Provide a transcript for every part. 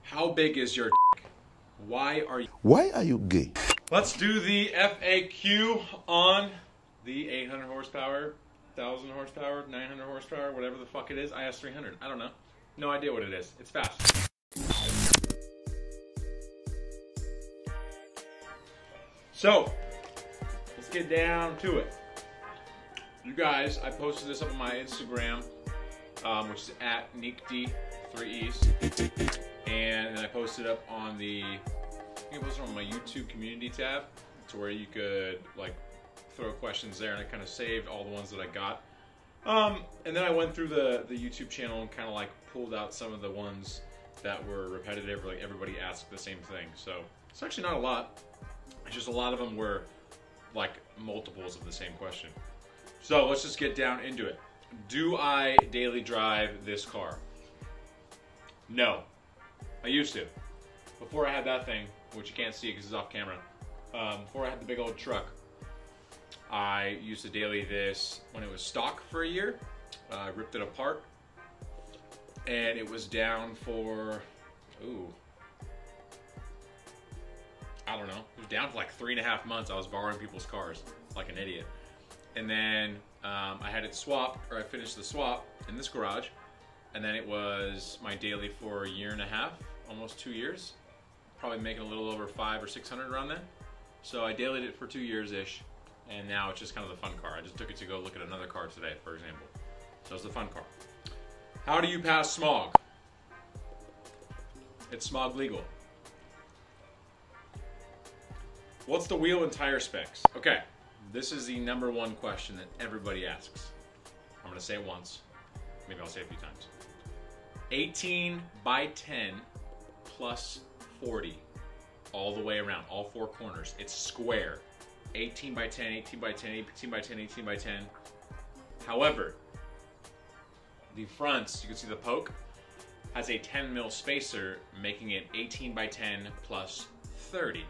How big is your dick? Why are you gay? Let's do the FAQ on the 800 horsepower, 1000 horsepower, 900 horsepower, whatever the fuck it is, IS300. I don't know. No idea what it is. It's fast. So, let's get down to it. You guys, I posted this up on my Instagram, which is at NeekD3Es. And then I posted up on the, I think I posted on my YouTube community tab, to where you could like throw questions there, and I kind of saved all the ones that I got. And then I went through the YouTube channel and kind of like pulled out some of the ones that were repetitive, like everybody asked the same thing. So it's actually not a lot. It's just a lot of them were like multiples of the same question. So let's just get down into it. Do I daily drive this car? No. I used to. Before I had that thing, which you can't see because it's off camera, before I had the big old truck, I used to daily this when it was stock for a year. I ripped it apart, and it was down for, I don't know. It was down for like 3.5 months. I was borrowing people's cars like an idiot. And then I had it swapped, or I finished the swap in this garage, and then it was my daily for 1.5 years, almost 2 years. Probably making a little over 500 or 600 around then. So I dailied it for 2 years-ish, and now it's just kind of the fun car. I just took it to go look at another car today, for example. So it's the fun car. How do you pass smog? It's smog legal. What's the wheel and tire specs? Okay, this is the #1 question that everybody asks. I'm gonna say it once. Maybe I'll say it a few times. 18 by 10 plus 40 all the way around, all 4 corners. It's square. 18 by 10, 18 by 10, 18 by 10, 18 by 10. However, the fronts, you can see the poke, has a 10 mil spacer, making it 18 by 10 plus 30.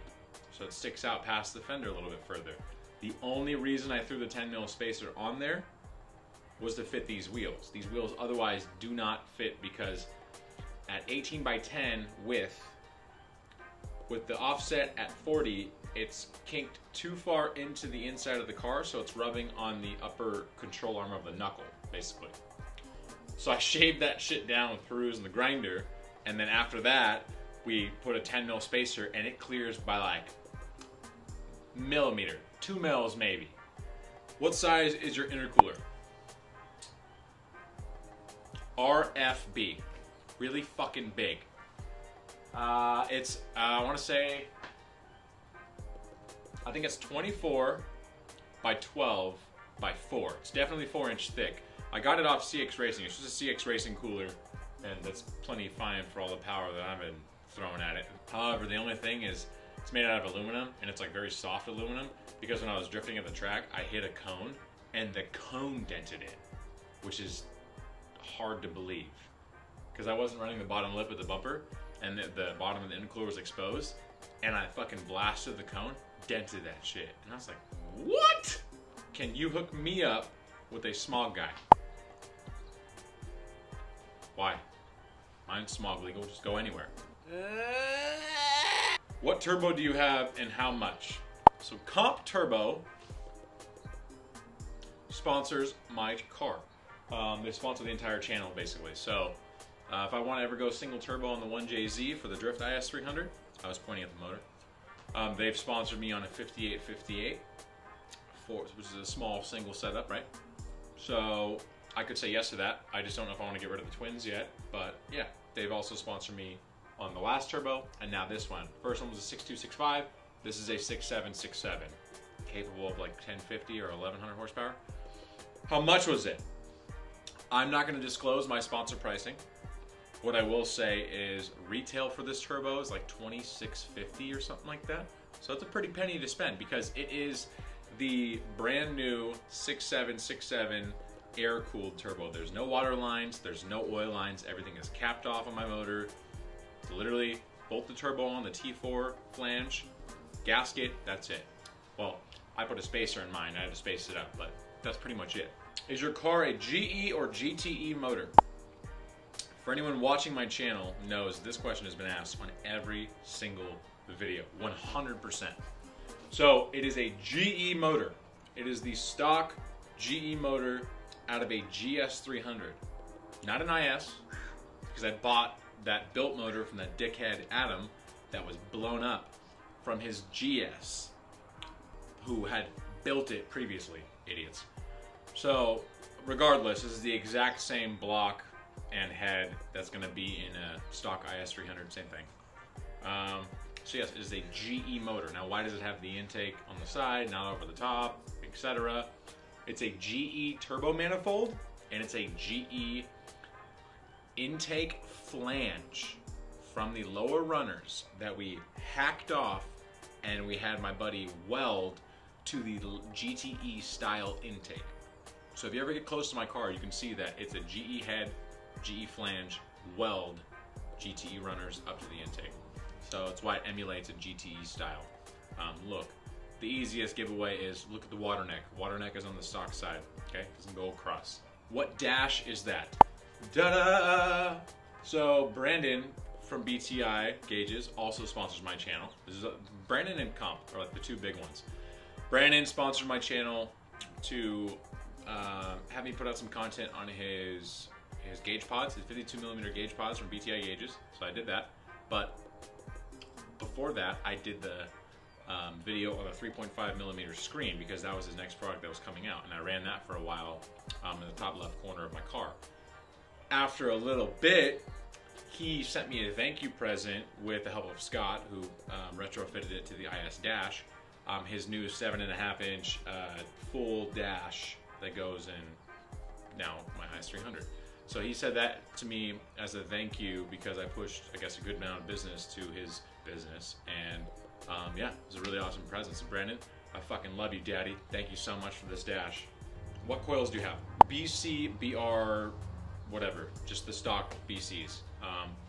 So it sticks out past the fender a little bit further. The only reason I threw the 10 mil spacer on there was to fit these wheels. These wheels otherwise do not fit, because at 18 by 10 with the offset at 40, it's kinked too far into the inside of the car, so it's rubbing on the upper control arm of the knuckle, basically. So I shaved that shit down with Peruse and the grinder, and then after that, we put a 10 mil spacer, and it clears by like millimeter, 2 mils maybe. What size is your intercooler? RFB, really fucking big. It's, I want to say, I think it's 24 by 12 by 4. It's definitely 4-inch thick. I got it off CX Racing. It's just a CX Racing cooler, and that's plenty fine for all the power that I've been throwing at it. However, the only thing is, it's made out of aluminum, and it's like very soft aluminum, because when I was drifting at the track, I hit a cone, and the cone dented it, which is hard to believe, because I wasn't running the bottom lip of the bumper, and the bottom of the intercooler was exposed, and I fucking blasted the cone, dented that shit, and I was like, what? Can you hook me up with a smog guy? Why? Mine's smog legal, just go anywhere. What turbo do you have and how much? So Comp Turbo sponsors my car. They sponsor the entire channel, basically. So if I want to ever go single turbo on the 1JZ for the Drift IS300, I was pointing at the motor. They've sponsored me on a 5858, which is a small single setup, right? So I could say yes to that. I just don't know if I want to get rid of the twins yet. But yeah, they've also sponsored me on the last turbo, and now this one. First one was a 6265. This is a 6767, capable of like 1050 or 1100 horsepower. How much was it? I'm not going to disclose my sponsor pricing. What I will say is retail for this turbo is like $26.50 or something like that. So it's a pretty penny to spend, because it is the brand new 6767 air-cooled turbo. There's no water lines, there's no oil lines, everything is capped off on my motor. It's literally bolt the turbo on, the T4 flange, gasket, that's it. Well, I put a spacer in mine, I had to space it up, but that's pretty much it. Is your car a GE or GTE motor? For anyone watching my channel knows this question has been asked on every single video, 100%. So it is a GE motor. It is the stock GE motor out of a GS300. Not an IS, because I bought that built motor from that dickhead Adam that was blown up from his GS, who had built it previously, idiots. So regardless, this is the exact same block and head that's going to be in a stock IS300, same thing. So yes, it is a GE motor. Now why does it have the intake on the side, not over the top, etc.? It's a GE turbo manifold, and it's a GE intake flange from the lower runners that we hacked off, and we had my buddy weld to the GTE style intake. So if you ever get close to my car, you can see that it's a GE head, GE flange, weld, GTE runners up to the intake. So it's why it emulates a GTE style. Look, the easiest giveaway is look at the water neck. Water neck is on the stock side, okay? Doesn't go across. What dash is that? Da-da! So Brandon from BTI Gauges also sponsors my channel. This is Brandon and Comp are like the two big ones. Brandon sponsored my channel to have me put out some content on his gauge pods, his 52mm gauge pods from BTI Gauges. So I did that. But before that, I did the video of a 3.5mm screen, because that was his next product that was coming out, and I ran that for a while in the top left corner of my car. After a little bit, he sent me a thank you present with the help of Scott, who retrofitted it to the IS dash, his new 7.5-inch full dash that goes in now my IS300. So he said that to me as a thank you because I pushed, I guess, a good amount of business to his business, and yeah, it was a really awesome present. So Brandon, I fucking love you, daddy. Thank you so much for this dash. What coils do you have? BC, BR, whatever, just the stock BCs.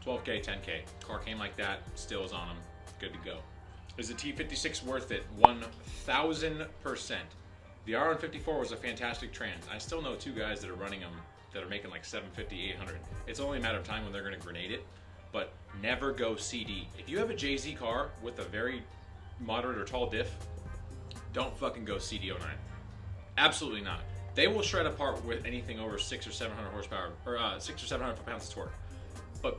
12K, 10K. Car came like that, still is on them, good to go. Is the T56 worth it? 1000%. The R154 was a fantastic trans. I still know two guys that are running them that are making like 750, 800. It's only a matter of time when they're gonna grenade it, but never go CD. If you have a JZ car with a very moderate or tall diff, don't fucking go CD09. Absolutely not. They will shred apart with anything over 600 or 700 horsepower, or 600 or 700 pounds of torque. But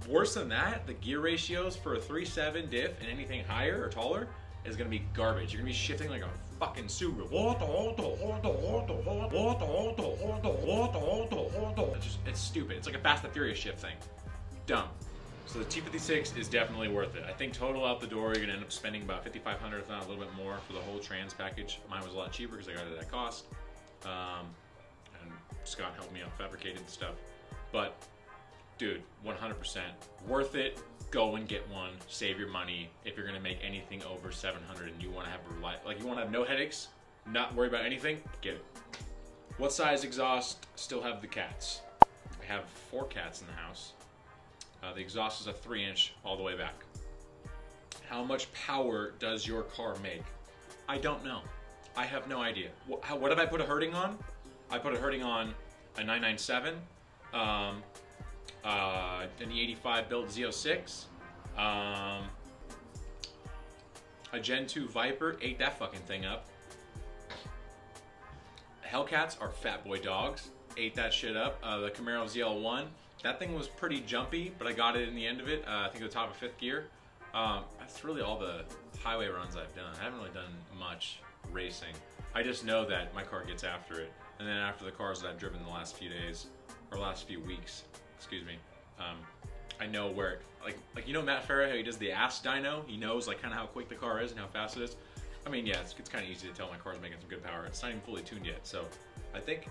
worse than that, the gear ratios for a 3.7 diff and anything higher or taller is gonna be garbage. You're gonna be shifting like a fucking Subaru. It's stupid. It's like a Fast and Furious shift thing. Dumb. So the T56 is definitely worth it. I think total out the door, you're gonna end up spending about $5,500, if not a little bit more, for the whole trans package. Mine was a lot cheaper because I got it at cost. And Scott helped me out fabricating the stuff. But dude, 100% worth it. Go and get one. Save your money. If you're gonna make anything over 700 and you want to have you want to have no headaches, not worry about anything, get it. What size exhaust still have the cats? I have 4 cats in the house. The exhaust is a 3-inch all the way back. How much power does your car make? I don't know. I have no idea. What have I put a hurting on? I put a hurting on a 997, an E85 built Z06, a Gen 2 Viper, ate that fucking thing up. Hellcats are fat boy dogs, ate that shit up. The Camaro ZL1, that thing was pretty jumpy, but I got it in the end of it. I think the top of 5th gear. That's really all the highway runs I've done. I haven't really done much racing. I just know that my car gets after it. And then after the cars that I've driven the last few days, or last few weeks, excuse me, I know where it, like you know Matt Farah, how he does the ass dyno? He knows like kind of how quick the car is and how fast it is. I mean, yeah, it's kind of easy to tell my car's making some good power. It's not even fully tuned yet. So I think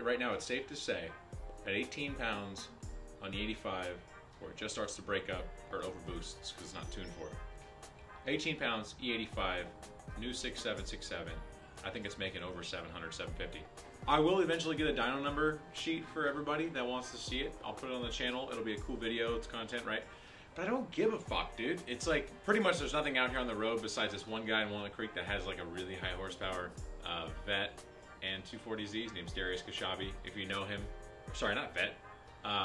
right now it's safe to say at 18 pounds on the 85, where it just starts to break up or it overboosts because it's not tuned for it. 18 pounds, E85, new 6767. I think it's making over 700, 750. I will eventually get a dyno number sheet for everybody that wants to see it. I'll put it on the channel. It'll be a cool video. It's content, right? But I don't give a fuck, dude. It's like, pretty much there's nothing out here on the road besides this one guy in Walnut Creek that has like a really high horsepower Vet and 240Z. His name's Darius Kashabi. If you know him, sorry, not Vet.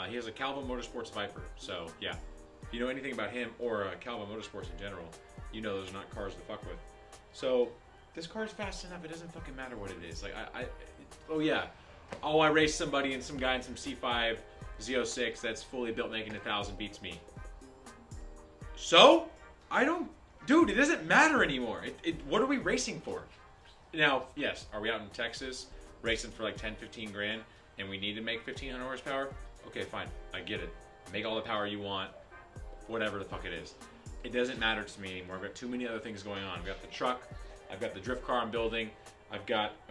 He has a Calvo Motorsports Viper. So yeah, if you know anything about him or Calvo Motorsports in general, you know those are not cars to fuck with. So this car is fast enough. It doesn't fucking matter what it is. Like oh yeah, I raced somebody and some guy in some C5 Z06 that's fully built making 1,000 beats me. So I don't, dude. It doesn't matter anymore. What are we racing for? Now, yes, are we out in Texas racing for like 10, 15 grand and we need to make 1,500 horsepower? Okay, fine. I get it. Make all the power you want, whatever the fuck it is. It doesn't matter to me anymore. I've got too many other things going on. I've got the truck. I've got the drift car I'm building. I'm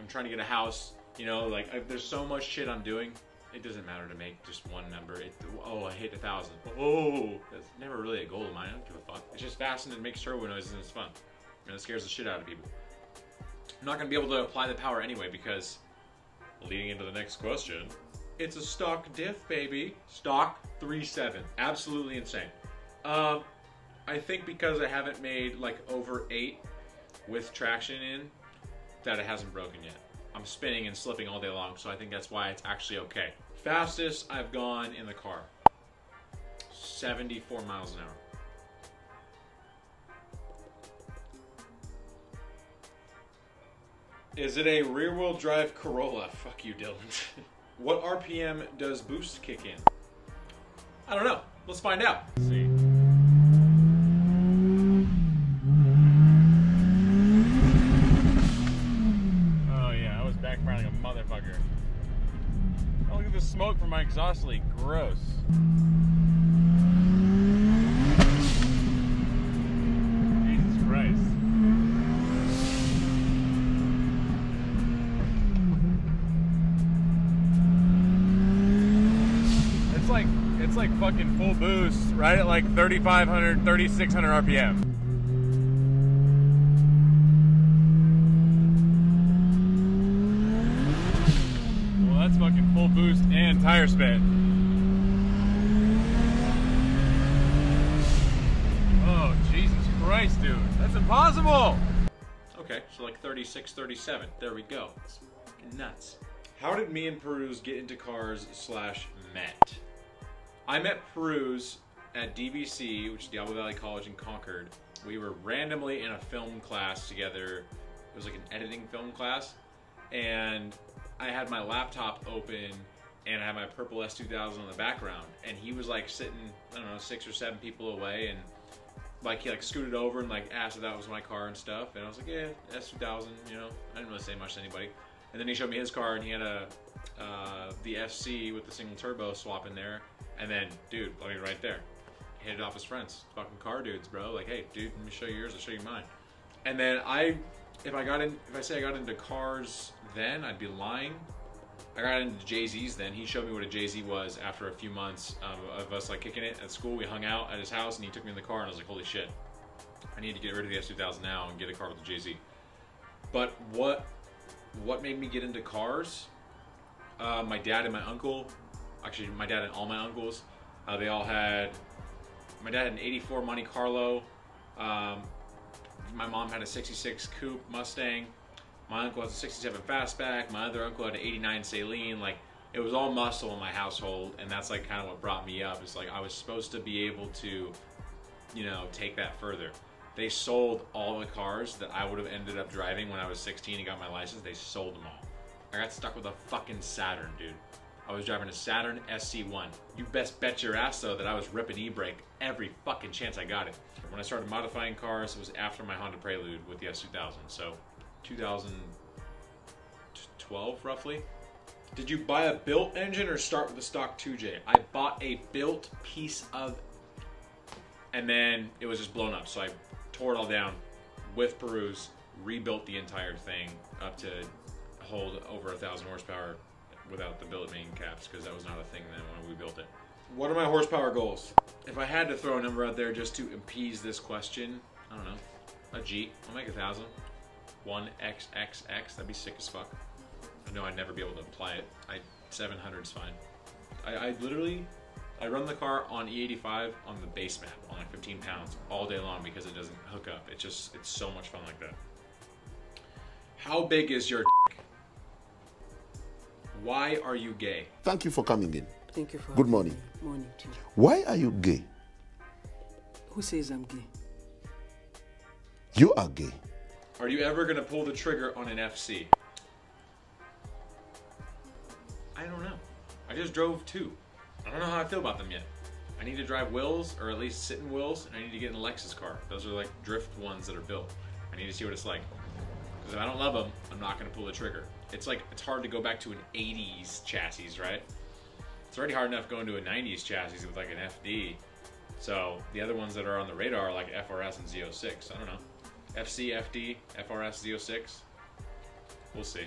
trying to get a house. You know, like there's so much shit I'm doing. It doesn't matter to make just one number. I hit 1,000. Oh, that's never really a goal of mine. I don't give a fuck. It's just fast and it makes turbo noises and it's fun. And it scares the shit out of people. I'm not going to be able to apply the power anyway because, leading into the next question, it's a stock diff, baby. Stock 3.7. Absolutely insane. I think because I haven't made like over 8 with traction in, that it hasn't broken yet. I'm spinning and slipping all day long, so I think that's why it's actually okay. Fastest I've gone in the car, 74 miles an hour. Is it a rear-wheel drive Corolla? Fuck you, Dylan. What RPM does boost kick in? I don't know. Let's find out. Let's see. Oh yeah, I was backfiring like a motherfucker. Oh, look at the smoke from my exhaust leak. Gross. Jesus Christ. It's like fucking full boost, right at like 3,500, 3,600 RPM. Well, that's fucking full boost and tire spin. Oh, Jesus Christ, dude. That's impossible! Okay, so like 36, 37. There we go. It's fucking nuts. How did me and Peruz get into cars / met? I met Peruz at DVC, which is Diablo Valley College in Concord. We were randomly in a film class together. It was like an editing film class. And I had my laptop open and I had my purple S2000 in the background. And he was like sitting, I don't know, 6 or 7 people away. And like he like scooted over and like asked if that was my car and stuff. And I was like, yeah, S2000, you know. I didn't really say much to anybody. And then he showed me his car and he had the FC with the single turbo swap in there. And then, dude, let me right there. Hit it off his friends. Fucking car dudes, bro. Like, hey, dude, let me show you yours, I'll show you mine. And then if I say I got into cars then, I'd be lying. I got into Jay-Z's then. He showed me what a Jay-Z was after a few months of us like kicking it at school. We hung out at his house and he took me in the car and I was like, holy shit. I need to get rid of the S2000 now and get a car with a Jay-Z. But what made me get into cars? My dad and my uncle. Actually, my dad and all my uncles, they all had, my dad had an 84 Monte Carlo, my mom had a 66 Coupe Mustang, my uncle has a 67 Fastback, my other uncle had an 89 Saline. Like, it was all muscle in my household, and that's like kind of what brought me up. It's like I was supposed to be able to, you know, take that further. They sold all the cars that I would have ended up driving when I was 16 and got my license. They sold them all. I got stuck with a fucking Saturn, dude. I was driving a Saturn SC1. You best bet your ass though that I was ripping e-brake every fucking chance I got it. When I started modifying cars, it was after my Honda Prelude with the S2000. So 2012 roughly. Did you buy a built engine or start with a stock 2J? I bought a built piece of, and then it was just blown up. So I tore it all down with Peruz, rebuilt the entire thing up to hold over 1,000 horsepower without the billet main caps, because that was not a thing then when we built it. What are my horsepower goals? If I had to throw a number out there just to appease this question, I don't know, a G. I'll make 1,000. 1XXX, that'd be sick as fuck. I know I'd never be able to apply it. 700's fine. I run the car on E85 on the base map on like 15 pounds all day long because it doesn't hook up. It's so much fun like that. How big is your dick? Why are you gay? Thank you for coming in. Thank you for Good morning. Morning too. Why are you gay? Who says I'm gay? You are gay. Are you ever going to pull the trigger on an FC? I don't know. I just drove two. I don't know how I feel about them yet. I need to drive Wills, or at least sit in Wills, and I need to get in a Lexus car. Those are like drift ones that are built. I need to see what it's like. Because if I don't love them, I'm not going to pull the trigger. It's like, it's hard to go back to an 80s chassis, right? It's already hard enough going to a 90s chassis with like an FD. So the other ones that are on the radar are like FRS and Z06. I don't know. FC, FD, FRS, Z06. We'll see.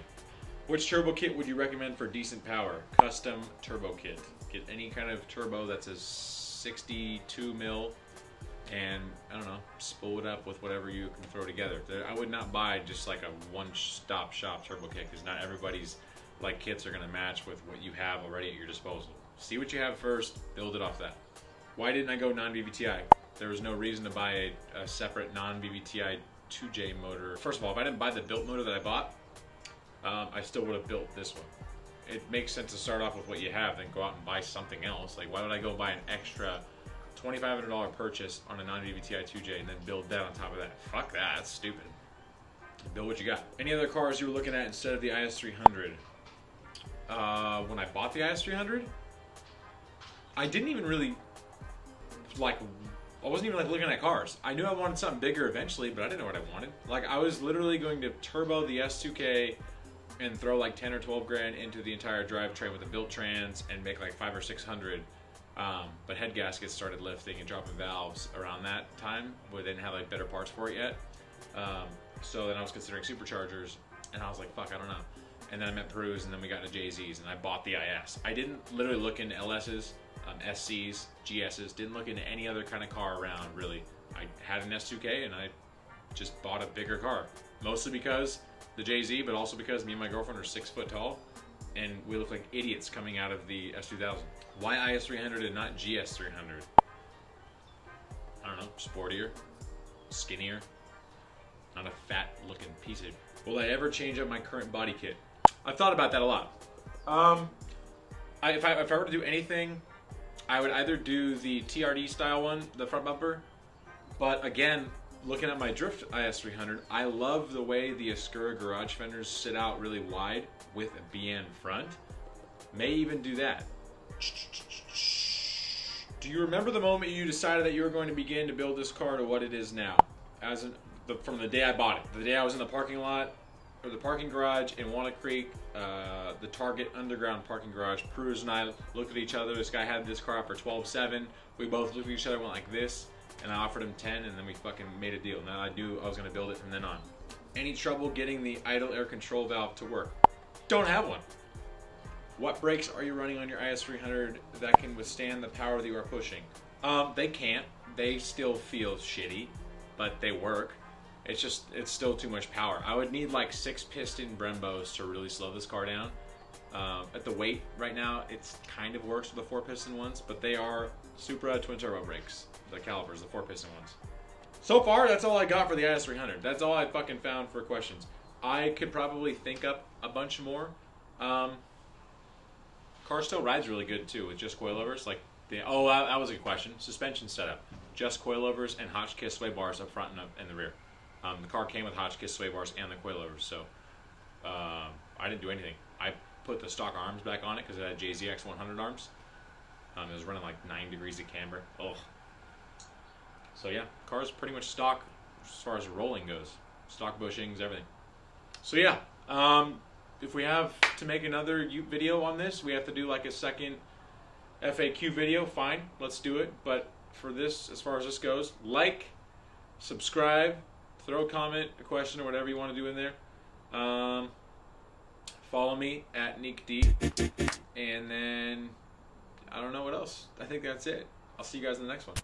Which turbo kit would you recommend for decent power? Custom turbo kit. Get any kind of turbo that's a 62 mil and, I don't know, spool it up with whatever you can throw together. I would not buy just like a one-stop shop turbo kit because not everybody's like kits are going to match with what you have already at your disposal. See what you have first, build it off that. Why didn't I go non-VVTi? There was no reason to buy a separate non-VVTi 2J motor. First of all, if I didn't buy the built motor that I bought, I still would have built this one. It makes sense to start off with what you have, then go out and buy something else. Like, why would I go buy an extra $2,500 purchase on a non-VVTi 2J and then build that on top of that? Fuck that, that's stupid. Build what you got. Any other cars you were looking at instead of the IS300? When I bought the IS300, I didn't even really, like, I wasn't even like looking at cars. I knew I wanted something bigger eventually, but I didn't know what I wanted. Like, I was literally going to turbo the S2K and throw like 10 or 12 grand into the entire drivetrain with a built trans and make like 500 or 600. But head gaskets started lifting and dropping valves around that time, where they didn't have like better parts for it yet. So then I was considering superchargers, and I was like, fuck, I don't know. And then I met Peru's, and then we got into JZ's, and I bought the IS. I didn't literally look into LS's, SC's, GS's, didn't look into any other kind of car around, really. I had an S2K, and I just bought a bigger car. Mostly because the JZ, but also because me and my girlfriend are 6 foot tall, and we look like idiots coming out of the S2000. Why IS300 and not GS300? I don't know, sportier, skinnier, not a fat looking piece of... Will I ever change up my current body kit? I've thought about that a lot. If I were to do anything, I would either do the TRD style one, the front bumper, but again, looking at my Drift IS300, I love the way the Escura garage fenders sit out really wide with a BN front. May even do that. Do you remember the moment you decided that you were going to begin to build this car to what it is now? From the day I bought it, the day I was in the parking lot, or the parking garage in Walnut Creek, the Target underground parking garage. Cruz and I looked at each other. This guy had this car up for $12,700. We both looked at each other, went like this, and I offered him 10, and then we fucking made a deal. Now I knew I was gonna build it from then on. Any trouble getting the idle air control valve to work? Don't have one. What brakes are you running on your IS300 that can withstand the power that you are pushing? They can't. They still feel shitty, but they work. It's still too much power. I would need like 6 piston Brembos to really slow this car down. At the weight right now, it kind of works with the 4 piston ones, but they are Supra twin turbo brakes, the calipers, the 4 piston ones. So far, that's all I got for the IS300. That's all I fucking found for questions. I could probably think up a bunch more. Car still rides really good too with just coilovers. Like that was a good question. Suspension setup, just coilovers and Hotchkiss sway bars up front and the rear. The car came with Hotchkiss sway bars and the coilovers, so I didn't do anything. I put the stock arms back on it because it had JZX 100 arms. It was running like 9 degrees of camber. Oh, so yeah, car's pretty much stock as far as rolling goes. Stock bushings, everything. So yeah, if we have to make another video on this, we have to do like a second FAQ video. Fine, let's do it. But for this, as far as this goes, like, subscribe, throw a comment, a question, or whatever you want to do in there. Follow me at NeekD, and then I don't know what else. I think that's it. I'll see you guys in the next one.